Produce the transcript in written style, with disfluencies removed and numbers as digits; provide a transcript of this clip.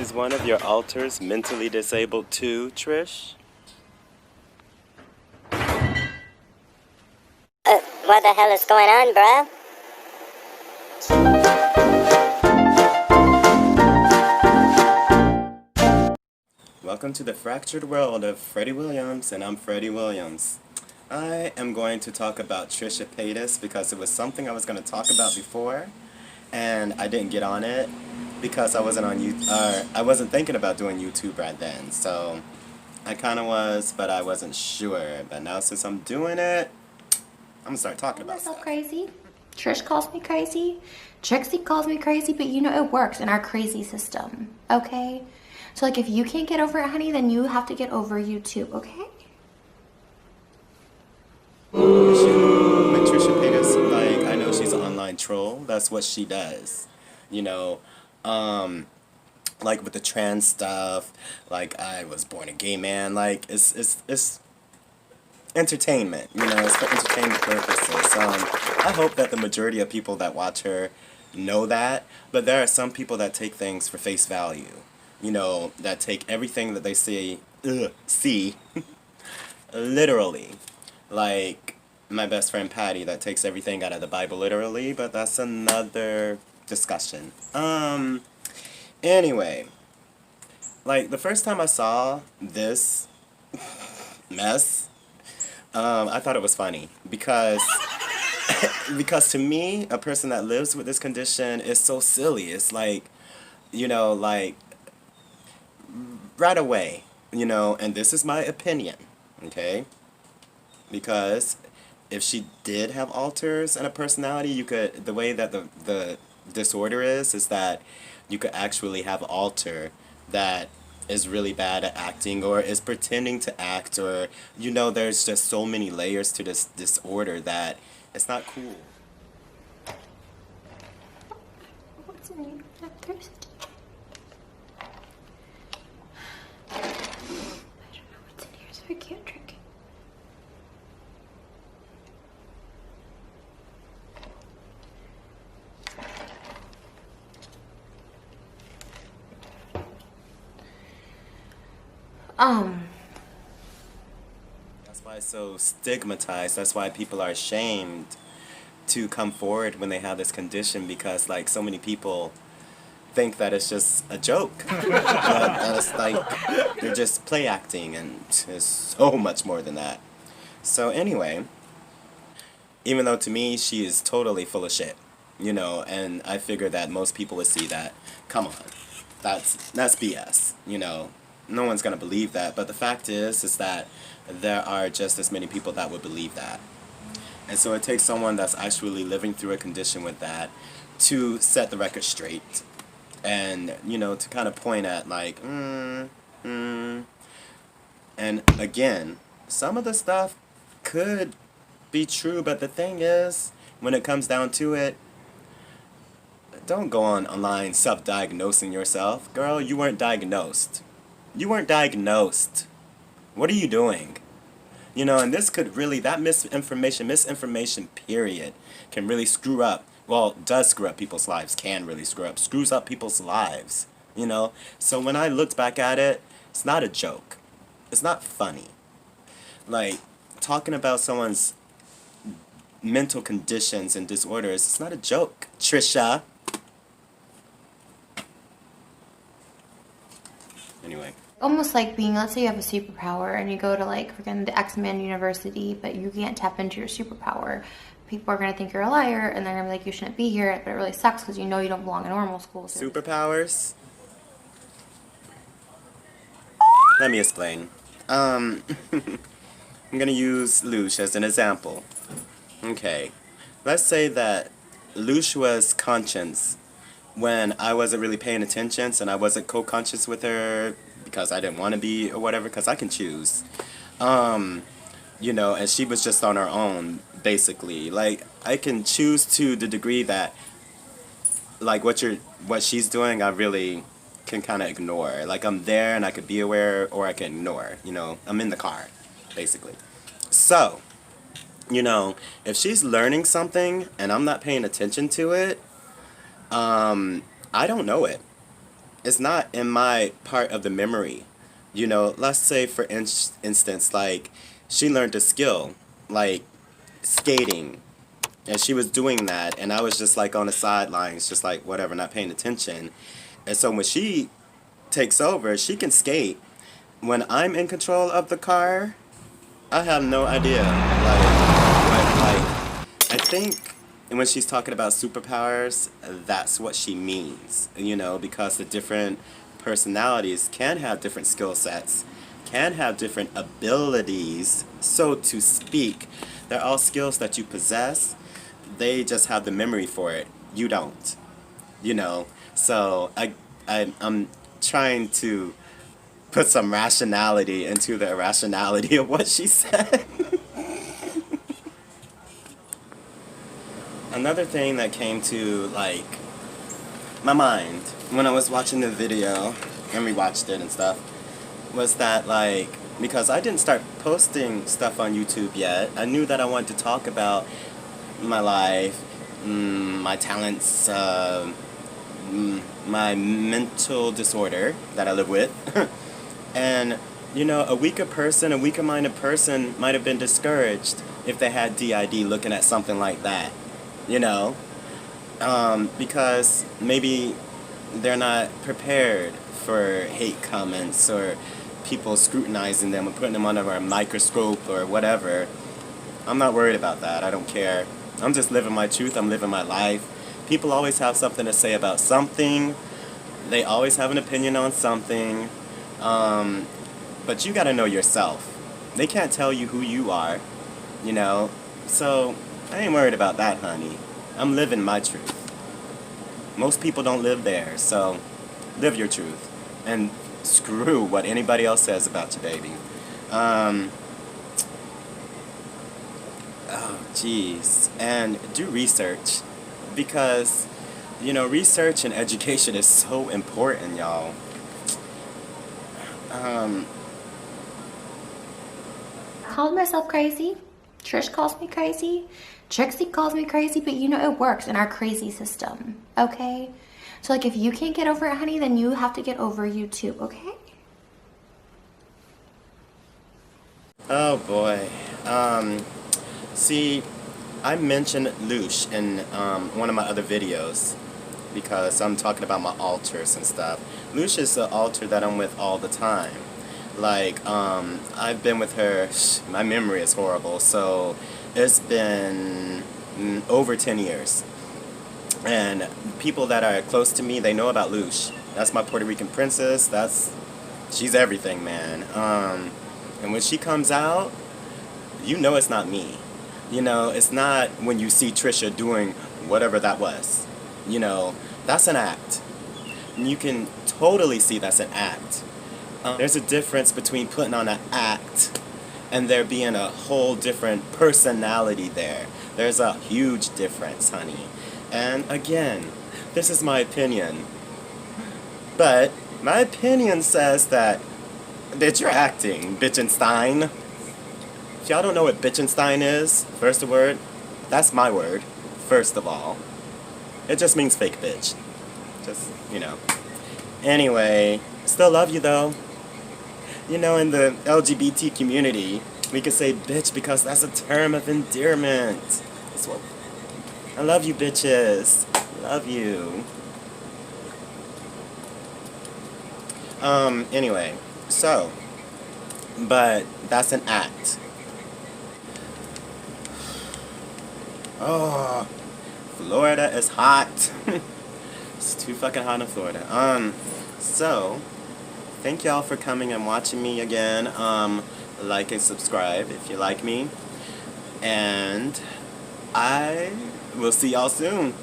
Is one of your alters mentally disabled too, Trish? What the hell is going on, bruh? Welcome to the fractured world of Freddie Williams, and I'm Freddie Williams. I am going to talk about Trisha Payta because it was something I was going to talk about before, and I didn't get on it because I wasn't on I wasn't thinking about doing YouTube right then. So I kind of was, but I wasn't sure. But now since I'm doing it, I'm gonna start talking about stuff. Crazy. Trish calls me crazy. Trixie calls me crazy, but you know it works in our crazy system, okay? So like if you can't get over it, honey, then you have to get over YouTube, okay? Like Trisha Payta's, like, I know she's an online troll. That's what she does. You know, like with the trans stuff, like I was born a gay man, like it's entertainment, you know, it's for entertainment purposes. I hope that the majority of people that watch her know that, but there are some people that take things for face value, you know, that take everything that they see literally. Like my best friend Patty that takes everything out of the Bible literally, but that's another discussion. Anyway, like the first time I saw this mess, I thought it was funny because because to me, a person that lives with this condition is so silly. It's like, you know, like right away, you know, and this is my opinion, okay? Because if she did have alters and a personality, you could, the way that the disorder is that you could actually have alter that is really bad at acting or is pretending to act, or, you know, there's just so many layers to this disorder that it's not cool. What's the name? I'm thirsty. I don't know what's in here, so I can't drink it. That's why it's so stigmatized. That's why people are ashamed to come forward when they have this condition, because like so many people think that it's just a joke. That it's like they're just play acting, and it's so much more than that. So anyway, even though to me she is totally full of shit, you know, and I figure that most people would see that. Come on, that's BS, you know. No one's gonna believe that, but the fact is that there are just as many people that would believe that. And so it takes someone that's actually living through a condition with that to set the record straight. And, you know, to kind of point at like, and again, some of the stuff could be true, but the thing is, when it comes down to it, don't go online self-diagnosing yourself. Girl, you weren't diagnosed. You weren't diagnosed. What are you doing? You know, and this could really, that misinformation period, can really screw up, well, does screw up people's lives, can really screws up people's lives, you know? So when I looked back at it, it's not a joke. It's not funny. Like, talking about someone's mental conditions and disorders, it's not a joke, Trisha. Anyway. Almost like being, let's say you have a superpower and you go to like freaking the X-Men university, but you can't tap into your superpower. People are going to think you're a liar, and they're going to be like, you shouldn't be here, but it really sucks because you know you don't belong in normal schools. Superpowers? Let me explain. I'm going to use Lush as an example. Okay. Let's say that Lush was conscious when I wasn't really paying attention, and I wasn't co-conscious with her because I didn't want to be or whatever, because I can choose. You know, and she was just on her own, basically. Like, I can choose to the degree that, like, what she's doing, I really can kind of ignore. Like, I'm there and I could be aware, or I can ignore, you know. I'm in the car, basically. So, you know, if she's learning something and I'm not paying attention to it, I don't know it. it's not in my part of the memory. You know, let's say for instance, like she learned a skill, like skating, and she was doing that, and I was just like on the sidelines, just like whatever, not paying attention. And so when she takes over, she can skate. When I'm in control of the car, I have no idea. I think when she's talking about superpowers, that's what she means, you know, because the different personalities can have different skill sets, can have different abilities, so to speak. They're all skills that you possess. They just have the memory for it. You don't, you know. So I'm trying to put some rationality into the irrationality of what she said. Another thing that came to, like, my mind when I was watching the video and rewatched it and stuff was that, like, because I didn't start posting stuff on YouTube yet, I knew that I wanted to talk about my life, my talents, my mental disorder that I live with. And, you know, a weaker-minded person might have been discouraged if they had DID looking at something like that, you know? Because maybe they're not prepared for hate comments or people scrutinizing them or putting them under a microscope or whatever. I'm not worried about that. I don't care. I'm just living my truth. I'm living my life. People always have something to say about something. They always have an opinion on something. But you gotta know yourself. They can't tell you who you are, you know? So, I ain't worried about that, honey. I'm living my truth. Most people don't live there, so live your truth. And screw what anybody else says about you, baby. Oh, jeez. And do research. Because, you know, research and education is so important, y'all. I called myself crazy. Trish calls me crazy. Trixie calls me crazy, but you know it works in our crazy system, okay? So, like, if you can't get over it, honey, then you have to get over you too, okay? Oh, boy. See, I mentioned Loosh in one of my other videos because I'm talking about my alters and stuff. Loosh is the alter that I'm with all the time. Like, I've been with her, my memory is horrible, so it's been over 10 years. And people that are close to me, they know about Loosh. That's my Puerto Rican princess. She's everything, man. And when she comes out, you know it's not me. You know, it's not when you see Trisha doing whatever that was. You know, that's an act. And you can totally see that's an act. There's a difference between putting on an act and there being a whole different personality there. There's a huge difference, honey. And again, this is my opinion. But my opinion says that you're acting, Bitchenstein. If y'all don't know what Bitchenstein is, first the word, that's my word, first of all. It just means fake bitch. Just, you know. Anyway, still love you though. You know, in the LGBT community, we could say bitch because that's a term of endearment. That's what. I love you, bitches. Love you. Anyway, so, but that's an act. Oh, Florida is hot. It's too fucking hot in Florida. So, thank y'all for coming and watching me again. Like and subscribe if you like me. And I will see y'all soon.